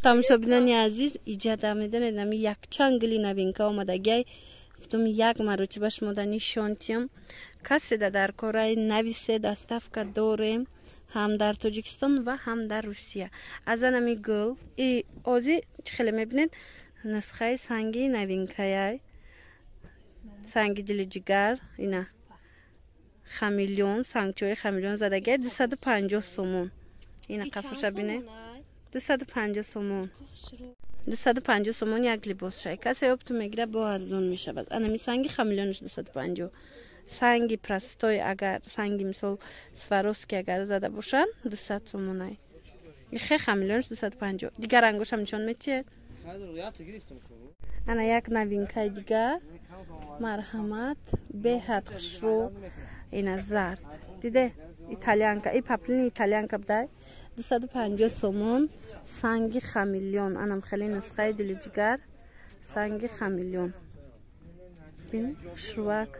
тамошобинони азиз, иҷада медонед ами якчангли новинка омадагиай гуфтум як маротиба шумо нишон диҳам. Каседа дар кораи нависе доставка дорем ҳам дар Тоҷикистон ва ҳам дар Русия. Аз анами гул и ози чихеле мебинед нусхаи санги новинкаяй, санги дили ҷигар, ина хамелеон, сангчои хамелеон задагиай 250 сомон. Ина қафоша бинед 250 сомон. 250 сомон як либос шай. Касе опту мегира бо арзон мешавад. Анами санги хамелеонш 250. Санги простой, агар санги мисол Сваровский агар зада бошад 200 сомонай. Ихе хамелеонш 250. Дигар ангошам нишон метиҳед? Ана як новинкаи дигар. Марҳамат, беҳад хушрӯ, ина зард. Диде? Итальянка, и паплини итальянка бдай 250 сомон. Санги хамелеон, анам хеле нусхаи дили ҷигар, санги хамелеон. Бин хушрӯак.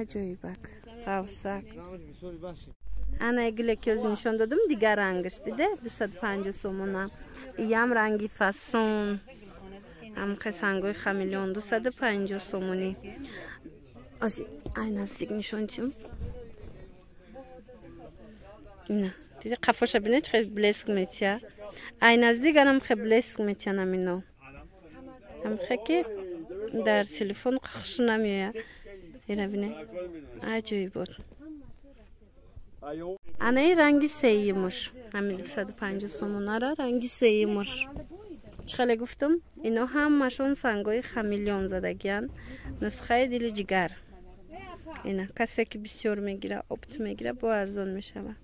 Аҷоибак, ғавсак. Ана гуле ки ози нишон додам дигар рангаш, диде? 250 сомона. Иям ранги фасон. Амхе сангои хамелеон 250 сомони. Ози ай наздик нишон дидим. Ина диде қафоша бинед хеле блеск метия. Ай наздик анам хеле блеск метия намино. Амхе ки дар телефон қахшу намея. Ина бине. Аҷоибот. Анаи ранги сеимуш. Ами 250 сомонара ранги сеимуш. Чихеле гуфтум? Ино ҳамашон сангои хамелеон задагиян. Нусхаи дили ҷигар. Ина касе ки бисёр мегира, опт мегира бо арзон мешава.